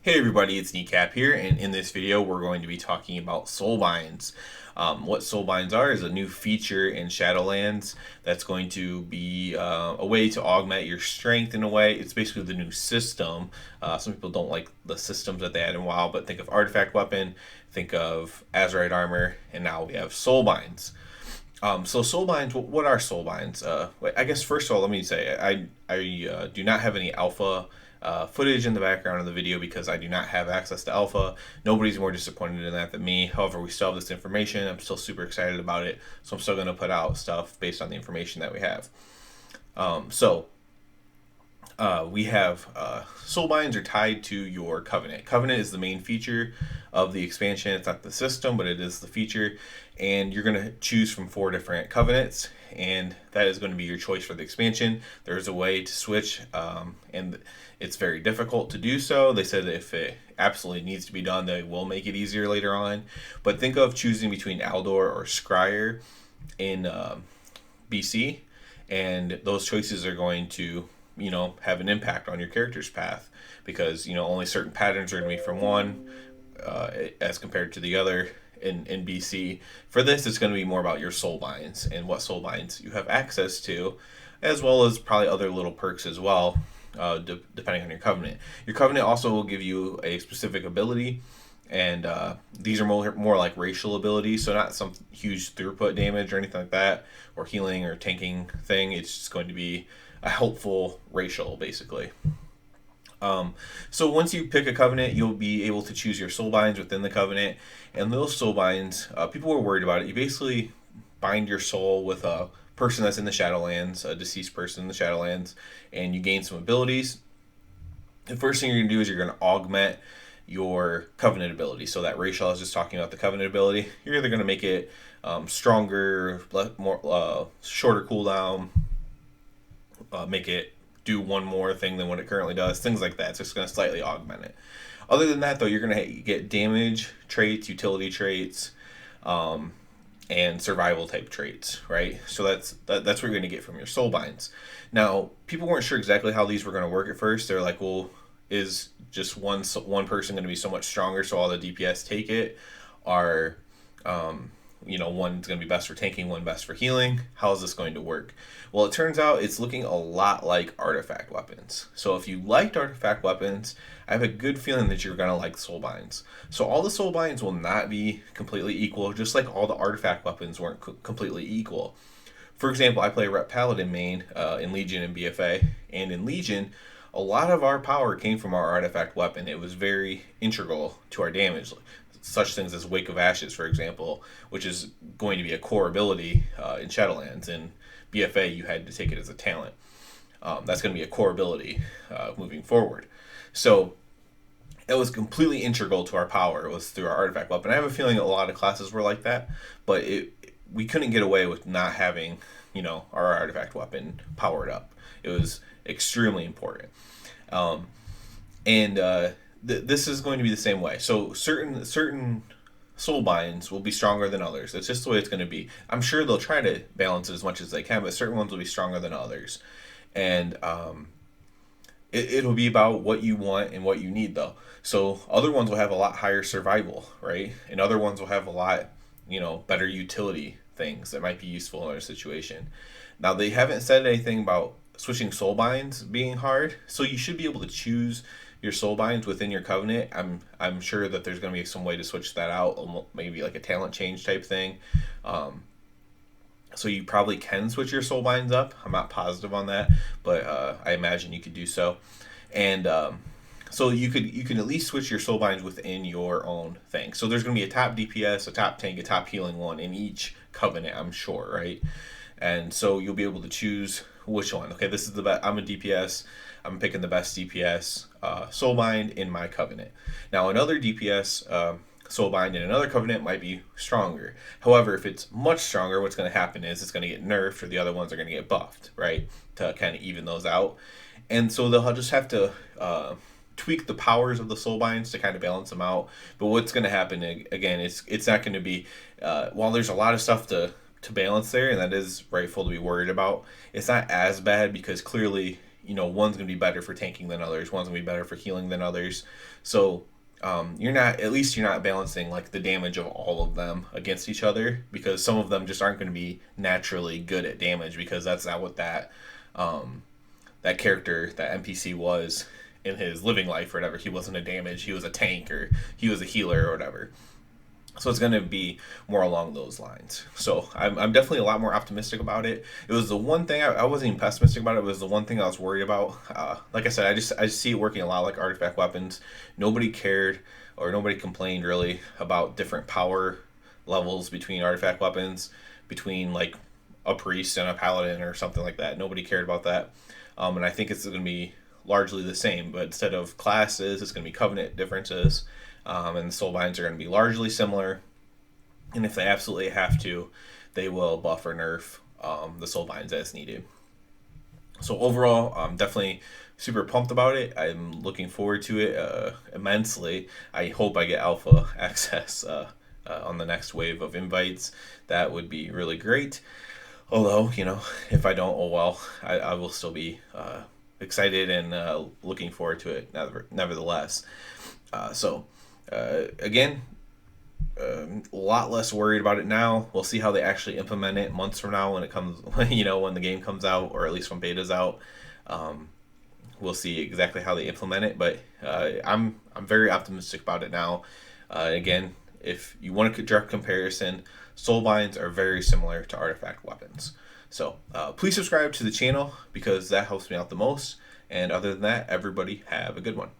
Hey everybody, it's Kneecap here, and in this video we're going to be talking about Soulbinds. What Soulbinds are is a new feature in Shadowlands that's going to be a way to augment your strength in a way. It's basically the new system. Some people don't like the systems that they had in WoW, but think of Artifact Weapon, think of Azerite Armor, and now we have Soulbinds. So Soulbinds, what are Soulbinds? I guess first of all, let me say I do not have any alpha footage in the background of the video because I do not have access to alpha. Nobody's more disappointed in that than me. However, we still have this information. I'm still super excited about it, so I'm still going to put out stuff based on the information that we have. So we have Soulbinds are tied to your Covenant. Covenant is the main feature of the expansion. It's not the system, but it is the feature. And you're going to choose from 4 different Covenants, and that is going to be your choice for the expansion. There's a way to switch, and it's very difficult to do so. They said that if it absolutely needs to be done, they will make it easier later on. But think of choosing between Aldor or Scryer in BC, and those choices are going to have an impact on your character's path because only certain patterns are going to be from one as compared to the other in BC. For this, it's going to be more about your Soulbinds and what Soulbinds you have access to, as well as probably other little perks as well, depending on your Covenant. Your Covenant also will give you a specific ability, and these are more like racial abilities, so not some huge throughput damage or anything like that, or healing or tanking thing. It's just going to be a helpful racial, basically. So once you pick a Covenant, you'll be able to choose your Soulbinds within the Covenant, and those Soulbinds, people were worried about it. You basically bind your soul with a person that's in the Shadowlands, a deceased person in the Shadowlands, and you gain some abilities. The first thing you're going to do is you're going to augment your Covenant ability. So that Rachel I was just talking about, the Covenant ability, you're either going to make it stronger, more shorter cooldown, make it do one more thing than what it currently does, things like that. So it's going to slightly augment it. Other than that, though, you're going to get damage traits, utility traits, and survival type traits, right? So that's what you're going to get from your Soulbinds. Now, people weren't sure exactly how these were going to work at first. They're like, well, is just one person going to be so much stronger, so all the DPS take it? Are one's going to be best for tanking, one best for healing? How is this going to work? Well, it turns out it's looking a lot like artifact weapons. So if you liked artifact weapons, I have a good feeling that you're going to like Soulbinds. So all the Soulbinds will not be completely equal, just like all the artifact weapons weren't completely equal. For example, I play Rep Paladin main in Legion and BFA, and in Legion, a lot of our power came from our artifact weapon. It was very integral to our damage. Such things as Wake of Ashes, for example, which is going to be a core ability in Shadowlands. In BFA, you had to take it as a talent. That's going to be a core ability moving forward. So it was completely integral to our power. It was through our artifact weapon. I have a feeling a lot of classes were like that, but we couldn't get away with not having, our artifact weapon powered up. It was extremely important. This is going to be the same way. So certain Soulbinds will be stronger than others. That's just the way it's going to be. I'm sure they'll try to balance it as much as they can, but certain ones will be stronger than others. And it'll be about what you want and what you need, though. So other ones will have a lot higher survival, right? And other ones will have a lot, better utility things that might be useful in our situation. Now, they haven't said anything about switching Soulbinds being hard, so you should be able to choose your Soulbinds within your Covenant. I'm sure that there's going to be some way to switch that out, maybe like a talent change type thing. So you probably can switch your Soulbinds up. I'm not positive on that, but I imagine you could do so. And so you can at least switch your Soulbinds within your own thing. So there's going to be a top DPS, a top tank, a top healing one in each Covenant, I'm sure, right? And so you'll be able to choose which one. Okay, this is the best. I'm a DPS. I'm picking the best DPS Soulbind in my Covenant. Now, another DPS Soulbind in another Covenant might be stronger. However, if it's much stronger, what's going to happen is it's going to get nerfed, or the other ones are going to get buffed, right? To kind of even those out. And so they'll just have to tweak the powers of the Soulbinds to kind of balance them out. But what's going to happen, again, it's not going to be, while there's a lot of stuff to balance there, and that is rightful to be worried about, it's not as bad because clearly one's going to be better for tanking than others, one's going to be better for healing than others. So you're not balancing like the damage of all of them against each other, because some of them just aren't going to be naturally good at damage, because that's not what that character, that NPC was in his living life or whatever. He wasn't a damage, he was a tank, or he was a healer or whatever. So it's going to be more along those lines. So I'm definitely a lot more optimistic about it. It was the one thing I wasn't even pessimistic about. It was the one thing I was worried about. Like I said, I just see it working a lot like artifact weapons. Nobody cared, or nobody complained really about different power levels between artifact weapons, between like a priest and a paladin or something like that. Nobody cared about that. And I think it's going to be largely the same, but instead of classes, it's going to be covenant differences. And the Soulbinds are going to be largely similar. And if they absolutely have to, they will buff or nerf the Soulbinds as needed. So overall, I'm definitely super pumped about it. I'm looking forward to it immensely. I hope I get alpha access on the next wave of invites. That would be really great. Although, if I don't, oh well, I will still be excited and looking forward to it nevertheless. Again, a lot less worried about it now. We'll see how they actually implement it months from now when it comes, when the game comes out, or at least when beta's out. We'll see exactly how they implement it, but I'm very optimistic about it now. Again, if you want a direct comparison, Soulbinds are very similar to artifact weapons. So please subscribe to the channel, because that helps me out the most. And other than that, everybody have a good one.